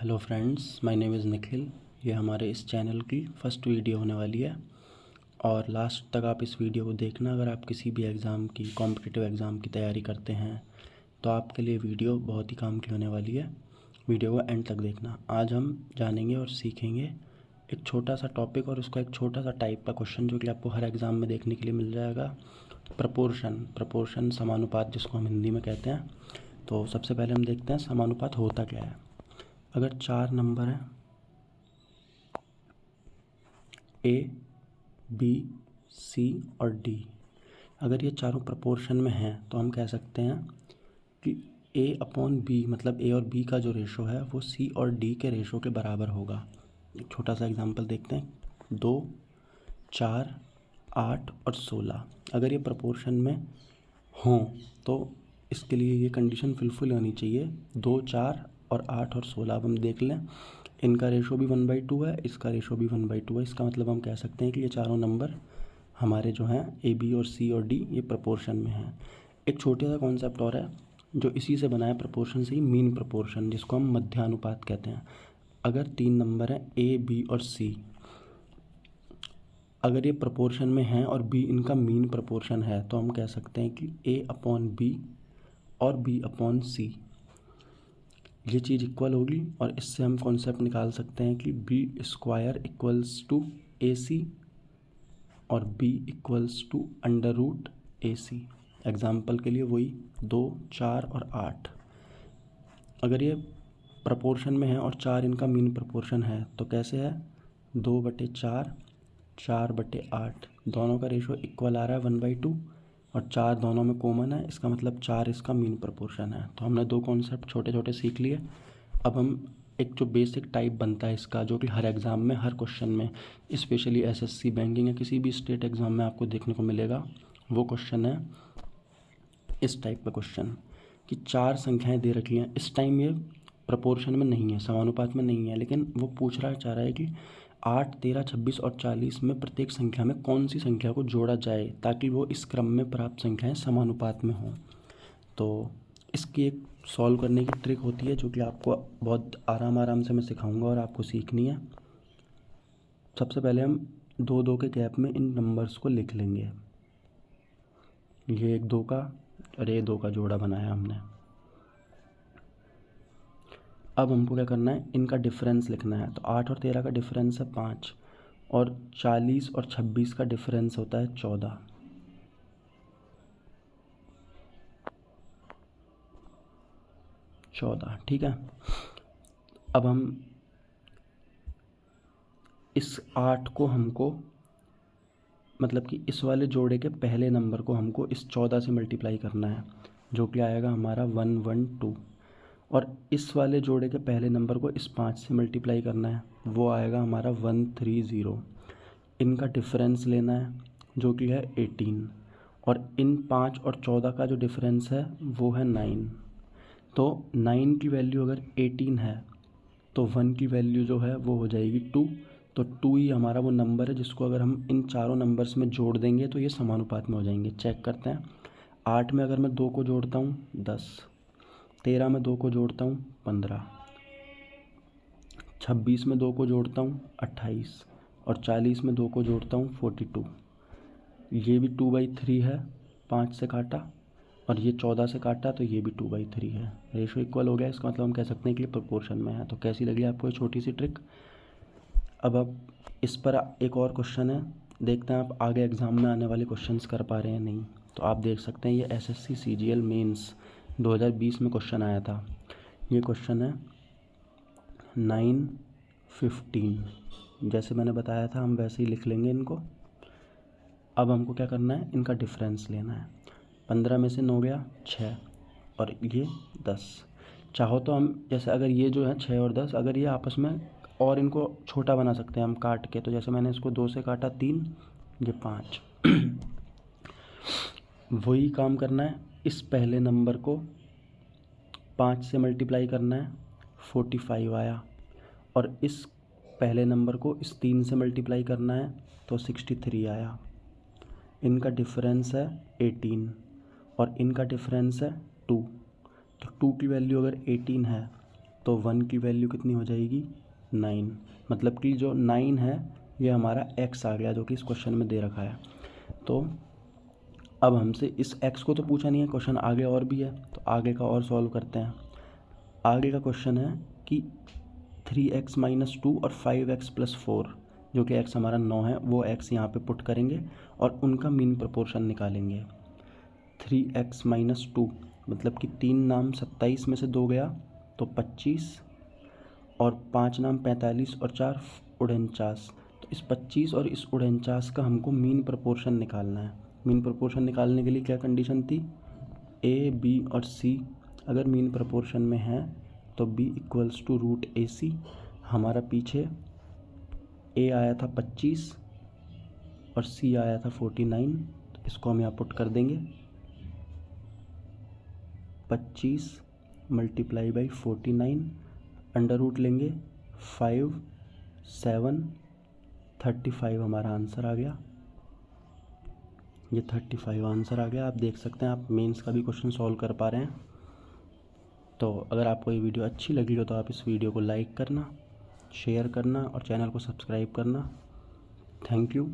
Hello friends, my name is Nikhil. ये हमारे इस चैनल की फर्स्ट वीडियो होने वाली है और लास्ट तक आप इस वीडियो को देखना। अगर आप किसी भी एग्ज़ाम की कॉम्पिटिटिव एग्ज़ाम की तैयारी करते हैं तो आपके लिए वीडियो बहुत ही काम की होने वाली है। वीडियो को एंड तक देखना। आज हम जानेंगे और सीखेंगे एक छोटा सा टॉपिक और उसका एक छोटा सा टाइप का क्वेश्चन जो कि आपको हर एग्ज़ाम में देखने के लिए मिल जाएगा। प्रपोर्शन समानुपात जिसको हम हिंदी में कहते हैं। तो सबसे पहले हम देखते हैं समानुपात होता क्या है। अगर 4 नंबर हैं ए, बी, सी और डी, अगर ये चारों प्रपोर्शन में हैं तो हम कह सकते हैं कि ए अपॉन बी मतलब ए और बी का जो रेशो है वो सी और डी के रेशो के बराबर होगा। एक छोटा सा एग्जांपल देखते हैं। 2, 4, 8 और 16 अगर ये प्रपोर्शन में हों तो इसके लिए ये कंडीशन फुलफिल होनी चाहिए। 2, 4 और 8 और 16 अब हम देख लें, इनका रेशो भी 1/2 है, इसका रेशो भी 1/2 है। इसका मतलब हम कह सकते हैं कि ये चारों नंबर हमारे जो हैं ए, बी और सी और डी ये प्रपोर्शन में हैं। एक छोटा सा कॉन्सेप्ट और है जो इसी से बना है, प्रपोर्शन से ही, मीन प्रपोर्शन, जिसको हम मध्यानुपात कहते हैं। अगर 3 नंबर हैं ए, बी और सी, अगर ये प्रपोर्शन में हैं और बी इनका मीन प्रपोर्शन है तो हम कह सकते हैं कि ए अपॉन बी और बी अपॉन सी ये चीज़ इक्वल होगी। और इससे हम कॉन्सेप्ट निकाल सकते हैं कि B square equals to A C और B equals to under root A C. Example के लिए वही 2, 4 और 8 अगर ये प्रपोर्शन में है और 4 इनका मीन प्रपोर्शन है तो कैसे है, 2/4, 4/8 दोनों का रेशो इक्वल आ रहा है 1/2 और 4 दोनों में कॉमन है। इसका मतलब 4 इसका मीन प्रपोर्शन है। तो हमने 2 कॉन्सेप्ट छोटे छोटे सीख लिए। अब हम एक जो बेसिक टाइप बनता है इसका, जो कि हर एग्ज़ाम में, हर क्वेश्चन में, स्पेशली एसएससी बैंकिंग या किसी भी स्टेट एग्ज़ाम में आपको देखने को मिलेगा, वो क्वेश्चन है इस टाइप का क्वेश्चन कि 4 संख्याएं दे रखी हैं। इस टाइम ये प्रपोर्शन में नहीं है, समानुपात में नहीं है, लेकिन वो पूछ रहा चाह रहा है कि 8, 13, 26 और 40 में प्रत्येक संख्या में कौन सी संख्या को जोड़ा जाए ताकि वो इस क्रम में प्राप्त संख्याएं समानुपात में हों। तो इसकी एक सॉल्व करने की ट्रिक होती है जो कि आपको बहुत आराम से मैं सिखाऊंगा और आपको सीखनी है। सबसे पहले हम 2-2 के गैप में इन नंबर्स को लिख लेंगे। ये एक 2 का और ये 2 का जोड़ा बनाया हमने। अब हमको क्या करना है, इनका डिफरेंस लिखना है। तो 8 और 13 का डिफरेंस है 5 और 40 और 26 का डिफरेंस होता है 14। ठीक है। अब हम इस 8 को हमको मतलब कि इस वाले जोड़े के पहले नंबर को हमको इस 14 से मल्टीप्लाई करना है जो कि आएगा हमारा 112 और इस वाले जोड़े के पहले नंबर को इस 5 से मल्टीप्लाई करना है, वो आएगा हमारा 130। इनका डिफरेंस लेना है जो कि है 18 और इन 5 और 14 का जो डिफरेंस है वो है 9। तो 9 की वैल्यू अगर 18 है तो 1 की वैल्यू जो है वो हो जाएगी 2। तो 2 ही हमारा वो नंबर है जिसको अगर हम इन चारों नंबर्स में जोड़ देंगे तो ये समानुपात में हो जाएंगे। चेक करते हैं। 8 में अगर मैं 2 को जोड़ता हूँ 10, 13 में 2 को जोड़ता हूँ 15, 26 में 2 को जोड़ता हूँ 28 और 40 में 2 को जोड़ता हूँ 42। ये भी 2/3 है, 5 से काटा, और ये 14 से काटा तो ये भी 2/3 है। रेशो इक्वल हो गया। इसका मतलब हम कह सकते हैं कि ये प्रोपोर्शन में है। तो कैसी लगी आपको ये छोटी सी ट्रिक। अब इस पर एक और क्वेश्चन है, देखते हैं आप आगे एग्ज़ाम में आने वाले क्वेश्चंस कर पा रहे हैं नहीं। तो आप देख सकते हैं ये एसएससी सीजीएल मेंस 2020 में क्वेश्चन आया था। ये क्वेश्चन है 9, 15। जैसे मैंने बताया था हम वैसे ही लिख लेंगे इनको। अब हमको क्या करना है, इनका डिफरेंस लेना है। 15 में से 9 गया 6 और ये 10। चाहो तो हम जैसे अगर ये जो है 6 और 10 अगर ये आपस में और इनको छोटा बना सकते हैं हम काट के। तो जैसे मैंने इसको 2 से काटा 3, ये 5। वही काम करना है, इस पहले नंबर को 5 से मल्टीप्लाई करना है, 45 आया। और इस पहले नंबर को इस 3 से मल्टीप्लाई करना है तो 63 आया। इनका डिफरेंस है 18 और इनका डिफरेंस है 2। तो 2 की वैल्यू अगर 18 है तो 1 की वैल्यू कितनी हो जाएगी 9। मतलब कि जो 9 है ये हमारा x आ गया जो कि इस क्वेश्चन में दे रखा है। तो अब हमसे इस x को तो पूछा नहीं है, क्वेश्चन आगे और भी है, तो आगे का और सॉल्व करते हैं। आगे का क्वेश्चन है कि 3x - 2 और 5x + 4 जो कि x हमारा 9 है वो x यहाँ पे पुट करेंगे और उनका मीन प्रोपोर्शन निकालेंगे। 3x - 2 मतलब कि 3 नाम 27 में से 2 गया तो 25 और 5 नाम 45 और 4 49। तो इस 25 और इस 49 का हमको मीन प्रोपोर्शन निकालना है। मीन प्रोपोर्शन निकालने के लिए क्या कंडीशन थी, a, b और c अगर मीन प्रोपोर्शन में है तो b = √ac। हमारा पीछे a आया था 25 और c आया था 49, तो इसको हम यहाँ पुट कर देंगे। 25 × 49 अंडर रूट लेंगे 5, 7, 35 हमारा आंसर आ गया। ये 35 आंसर आ गया। आप देख सकते हैं, आप मेंस का भी क्वेश्चन सॉल्व कर पा रहे हैं। तो अगर आपको ये वीडियो अच्छी लगी हो तो आप इस वीडियो को लाइक करना, शेयर करना और चैनल को सब्सक्राइब करना। Thank you.